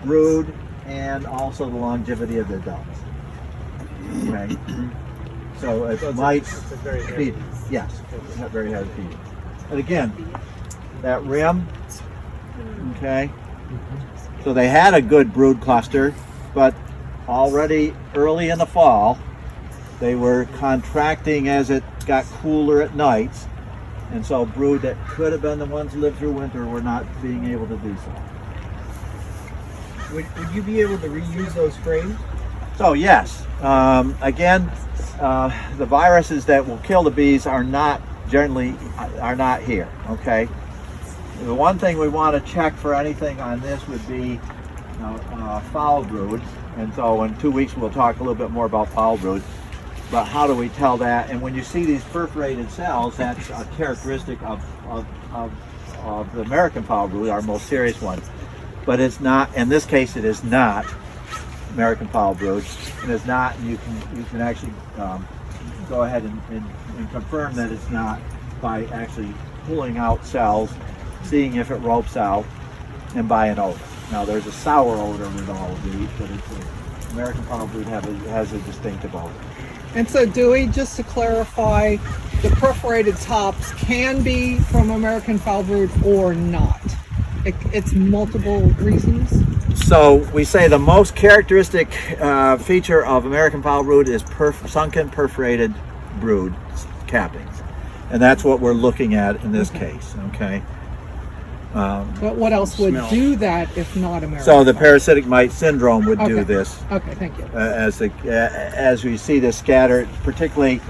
brood and also the longevity of the adults. Okay. So it's mites feeding. Yes, it's not very heavy feeding. And again, that rim. Okay. So they had a good brood cluster, but already early in the fall, they were contracting as it got cooler at nights, and so brood that could have been the ones that lived through winter were not being able to do so. Would you be able to reuse those frames? So yes, again, the viruses that will kill the bees are not here. Okay. The one thing we want to check for anything on this would be foul brood, and so in 2 weeks we'll talk a little bit more about foul brood. But how do we tell that? And when you see these perforated cells, that's a characteristic of the American foul brood, our most serious one. But it's not. In this case, it is not American foul brood. It is not. And you can actually go ahead and confirm that it's not by actually pulling out cells, seeing if it ropes out, and by an odor. Now there's a sour odor with all of these, but American foul brood has a distinctive odor. And so, Dewey, just to clarify, the perforated tops can be from American foul brood or not. It's multiple reasons. So we say the most characteristic feature of American foul brood is sunken perforated brood cappings, and that's what we're looking at in this case. Okay. But what else would Smell. do that if not American? So the parasitic mite syndrome would do Okay. this. Okay, thank you. As we see the scattered, particularly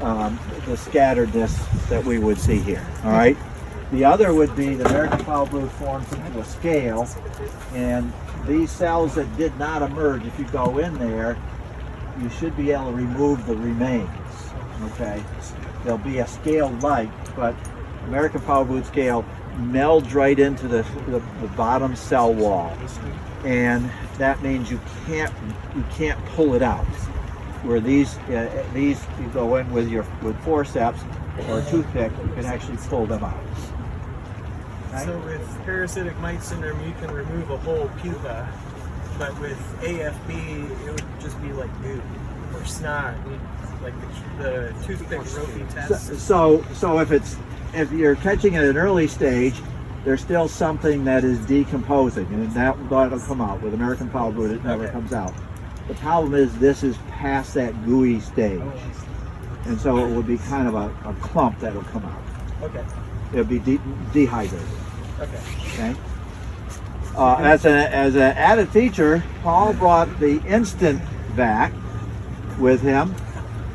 the scatteredness that we would see here. All right. The other would be the American foul brood forms into a scale, and these cells that did not emerge, if you go in there, you should be able to remove the remains. Okay. There'll be a scale-like, but American foul brood scale melds right into the bottom cell wall, and that means you can't pull it out. Where these you go in with forceps or a toothpick, you can actually pull them out. Right? So with parasitic mite syndrome, you can remove a whole pupa, but with AFB, it would just be like goo or snot, like the toothpick ropey test. So if you're catching it at an early stage, there's still something that is decomposing, and that'll come out. With American foul brood, it never comes out. The problem is this is past that gooey stage, and so it will be kind of a clump that'll come out. Okay. It'll be dehydrated. Okay. Okay. As an added feature, Paul brought the instant vac with him.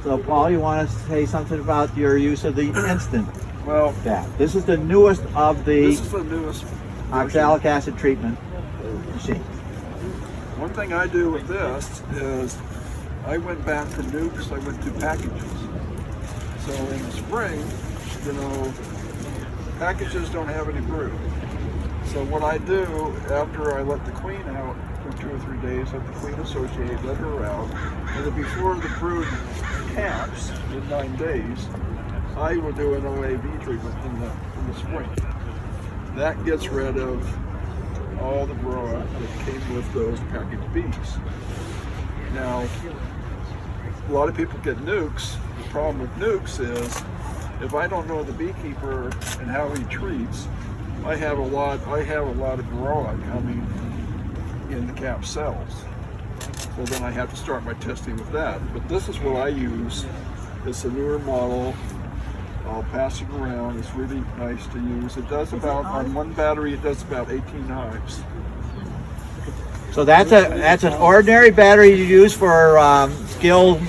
So Paul, you want to say something about your use of the instant Well, vac? This is the newest of the this is the newest oxalic acid treatment machine. One thing I do with this is I went back from nukes, I went to packages. So in the spring, you know, packages don't have any brood. So what I do after I let the queen out for 2 or 3 days, let the queen associate, let her out, and then before the brood caps in 9 days, I will do an OAV treatment in the spring. That gets rid of all the varroa that came with those packaged bees. Now, a lot of people get nukes. The problem with nukes is if I don't know the beekeeper and how he treats, I have a lot of varroa coming in the cap cells. Well, then I have to start my testing with that. But this is what I use. It's a newer model. I'll pass it around. It's really nice to use. It does about, on one battery, it does about 18 hives. So that's an ordinary battery you use for skill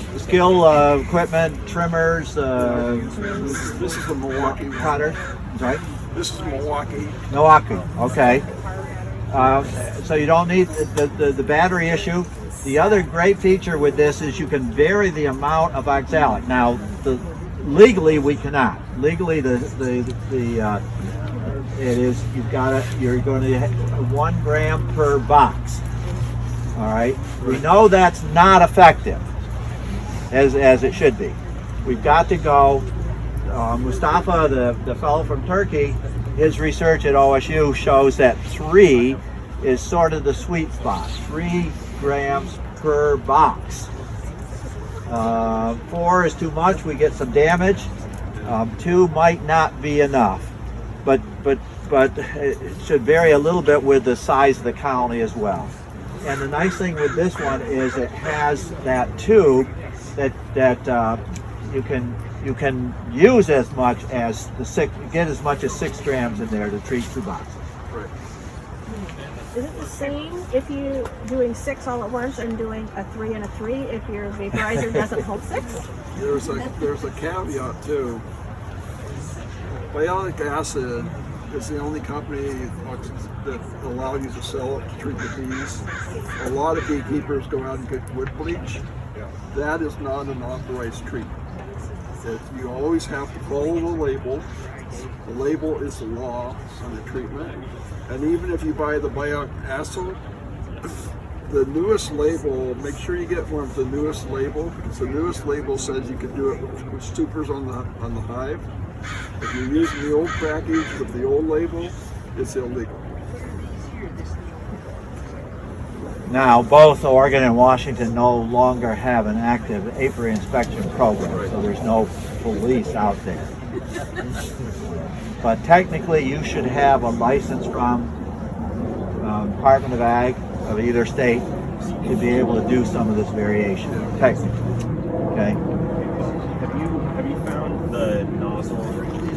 equipment, trimmers, This is the Milwaukee cutters. Right? This is Milwaukee. Milwaukee. Okay. So you don't need the battery issue. The other great feature with this is you can vary the amount of oxalic. Now, legally we cannot. Legally, it is you're going to 1 gram per box. All right. We know that's not effective, as it should be. We've got to go. Mustafa, the fellow from Turkey, his research at OSU shows that 3 is sort of the sweet spot. 3 grams per box. 4 is too much. We get some damage. 2 might not be enough, but it should vary a little bit with the size of the colony as well. And the nice thing with this one is it has that tube that you can use as much as get as much as 6 grams in there to treat 2 boxes. Right. Is it the same if you're doing 6 all at once and doing a 3 and a 3 if your vaporizer doesn't hold 6? There's a caveat too. Biolic acid is the only company that allows you to sell it to treat the bees. A lot of beekeepers go out and get wood bleach. That is not an authorized treatment. You always have to follow the label. The label is the law on the treatment. And even if you buy the biolic acid, the newest label, make sure you get one of the newest label, because the newest label says you can do it with stupors on the hive. If you're using the old package with the old label, it's illegal. Now, both Oregon and Washington no longer have an active apiary inspection program, so there's no police out there. But technically, you should have a license from Department of Ag of either state to be able to do some of this variation, technically. Okay. Have you found the nozzle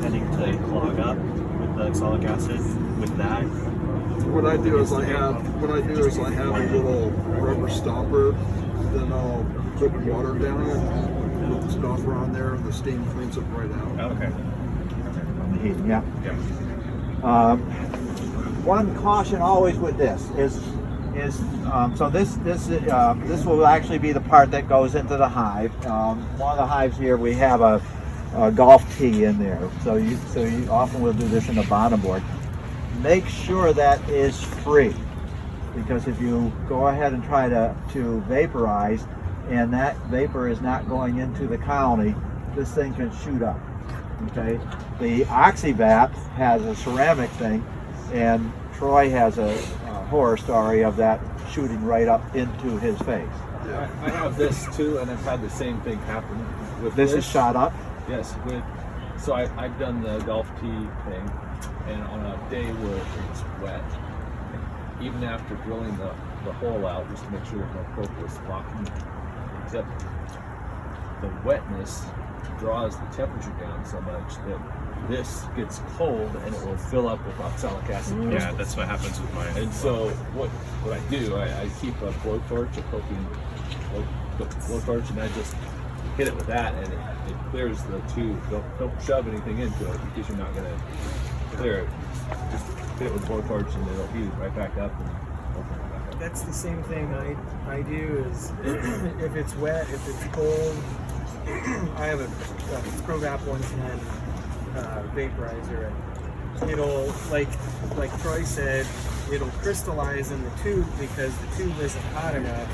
tending to clog up with the oxalic acid with that? What I do is I have a little rubber stopper, then I'll put water down it, put the stopper on there, and the steam cleans it right out. Okay. On the heating, yeah. One caution always with this is so this will actually be the part that goes into the hive. One of the hives here we have a golf tee in there, so you often will do this in the bottom board. Make sure that is free, because if you go ahead and try to vaporize and that vapor is not going into the colony, this thing can shoot up. Okay, the Oxyvap has a ceramic thing, and Troy has a horror story of that shooting right up into his face. I have this too, and I've had the same thing happen with This is shot up. Yes, so I've done the golf tee thing, and on a day where it's wet, even after drilling the hole out just to make sure there's no propolis blocking, except the wetness draws the temperature down so much that this gets cold and it will fill up with oxalic acid. Yeah, that's what happens with mine. And so what I do, I keep a blowtorch, a propane blowtorch, and I just hit it with that, and it clears the tube. Don't shove anything into it because you're not going to clear it. Just hit it with a blowtorch and it'll heat it right back up and open it back up. That's the same thing I do is if it's wet, if it's cold, I have a ProVap 110 vaporizer, and it'll, like Troy said, it'll crystallize in the tube because the tube isn't hot enough.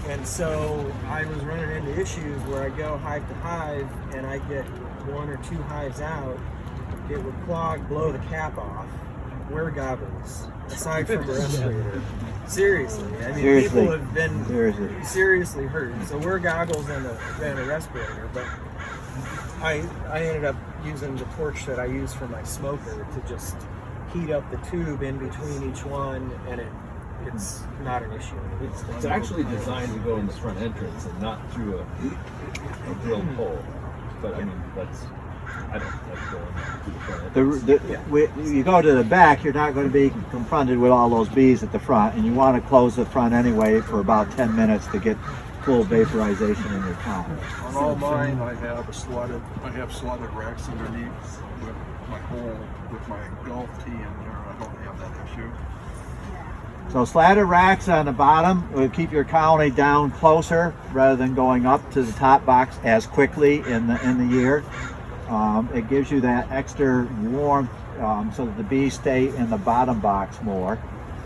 And so I was running into issues where I go hive to hive and I get 1 or 2 hives out, it would clog, blow the cap off. Wear goggles, aside from the respirator. Seriously, I mean, people have been seriously hurt. So wear goggles and a respirator. But I ended up using the torch that I use for my smoker to just heat up the tube in between each one, and it's not an issue. It's actually designed to go in the front entrance and not through a drilled hole. But I mean, I don't like going through the front entrance. You go to the back, you're not going to be confronted with all those bees at the front, and you want to close the front anyway for about 10 minutes to get full vaporization in your colony. On all mine, I have slotted racks underneath with my hole, with my golf tee in there. I don't have that issue. So slatted racks on the bottom will keep your colony down closer rather than going up to the top box as quickly in the year. It gives you that extra warmth so that the bees stay in the bottom box more.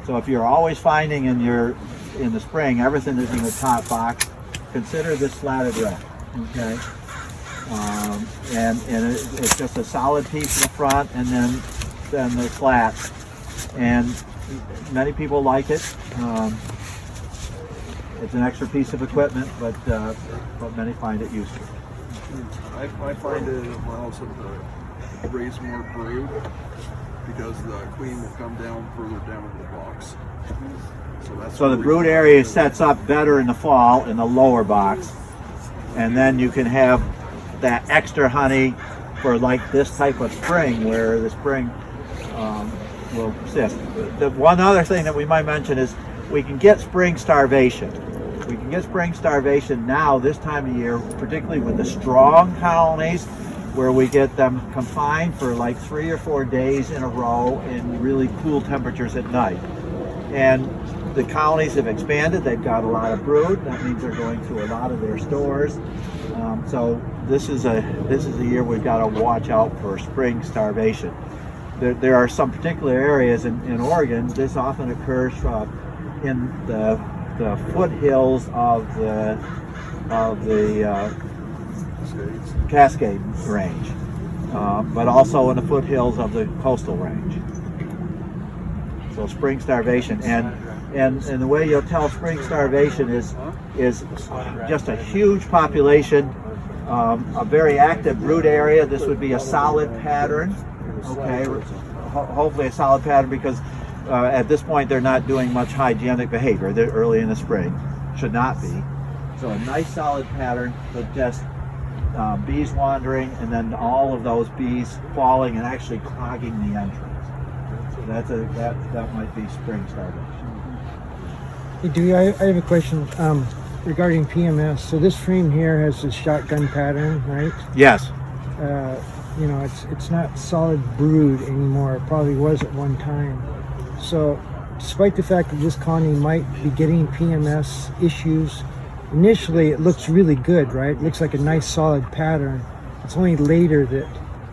So if you're always finding in the spring everything is in the top box, consider this slatted rack. Okay, and it's just a solid piece in the front, and then the slats. And many people like it. It's an extra piece of equipment, but many find it useful. I find it allows them to raise more brood because the queen will come down further down in the box. So the brood area sets up better in the fall in the lower box, and then you can have that extra honey for like this type of spring where the spring will persist. The one other thing that we might mention is we can get spring starvation. We can get spring starvation now this time of year, particularly with the strong colonies, where we get them confined for like 3 or 4 days in a row in really cool temperatures at night. And the colonies have expanded. They've got a lot of brood. That means they're going to a lot of their stores. So this is a year we've got to watch out for spring starvation. There are some particular areas in Oregon. This often occurs in the foothills of the Cascade Range, but also in the foothills of the coastal range. So spring starvation, and the way you'll tell spring starvation is just a huge population, a very active brood area. This would be a solid pattern. Okay, hopefully a solid pattern, because at this point they're not doing much hygienic behavior. They're early in the spring, should not be. So a nice solid pattern, but just bees wandering, and then all of those bees falling and actually clogging the entrance. So that might be spring starvation. Hey, Dewey, I have a question regarding PMS. So this frame here has this shotgun pattern, right? Yes. You know, it's not solid brood anymore. It probably was at one time. So despite the fact that this colony might be getting PMS issues, initially it looks really good, right? It looks like a nice solid pattern. It's only later that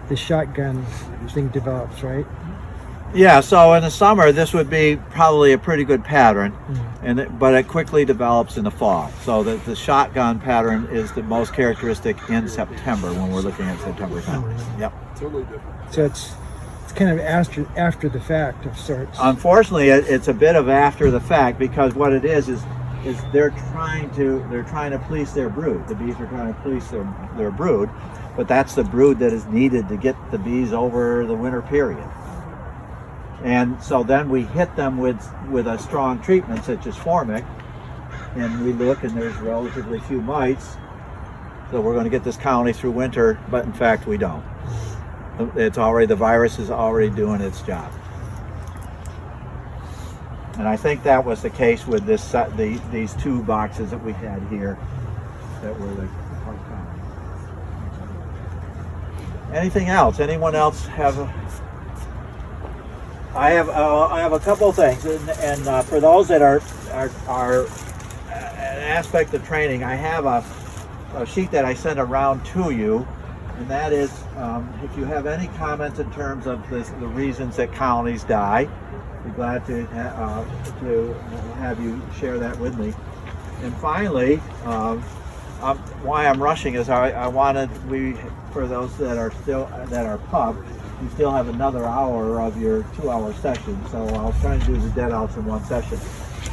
the shotgun thing develops, right? Yeah, so in the summer this would be probably a pretty good pattern, but it quickly develops in the fall. So the shotgun pattern is the most characteristic in September when we're looking at September time. Yep. Totally different. So it's kind of after the fact of sorts. Unfortunately, it's a bit of after the fact, because what it is they're trying to fleece their brood. The bees are trying to fleece their brood, but that's the brood that is needed to get the bees over the winter period. And so then we hit them with a strong treatment such as Formic, and we look and there's relatively few mites, so we're going to get this colony through winter, but in fact we don't. The virus is already doing its job. And I think that was the case with these two boxes that we had here that were the hard colonies. Anything else? Anyone else have I have a couple of things, and for those that are an aspect of training, I have a sheet that I sent around to you, and that is if you have any comments in terms of the reasons that colonies die, I'd be glad to have you share that with me. And finally, why I'm rushing is for those that are pub, you still have another hour of your 2-hour session, so I'll try and do the deadouts in one session.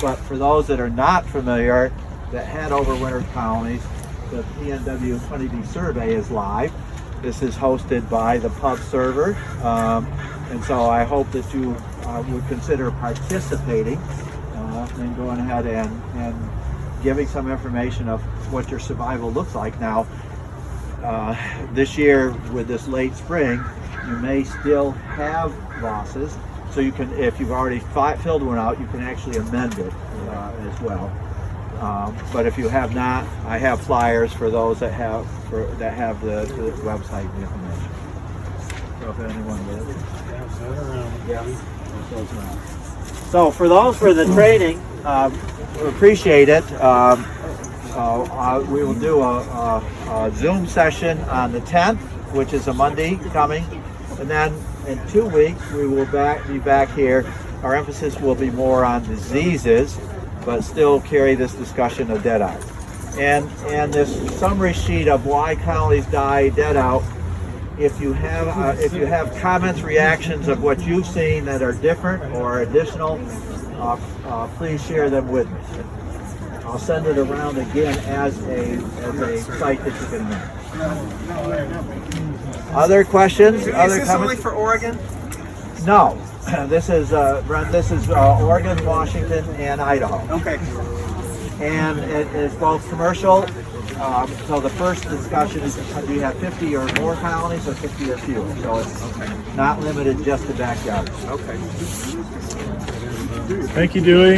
But for those that are not familiar, that had overwintered colonies, the PNW Honeybee Survey is live. This is hosted by the pub server, and so I hope that you would consider participating and going ahead and giving some information of what your survival looks like. Now, this year with this late spring, you may still have losses, so you can, if you've already filled one out, you can actually amend it as well. But if you have not, I have flyers for those that have the website information. So if anyone will. So for those for the training, we appreciate it. We will do a Zoom session on the 10th, which is a Monday coming. And then in 2 weeks, we will be back here. Our emphasis will be more on diseases, but still carry this discussion of deadout. And this summary sheet of why colonies die deadout, if you have comments, reactions of what you've seen that are different or additional, please share them with me. I'll send it around again as a site that you can make. Other questions? Other Is this comments? only for Oregon? No, this is Brent. This is Oregon, Washington, and Idaho. Okay. And it is both commercial. So the first discussion is: do you have 50 or more colonies, or 50 or fewer? So it's not limited just to backyards. Okay. Thank you, Dewey.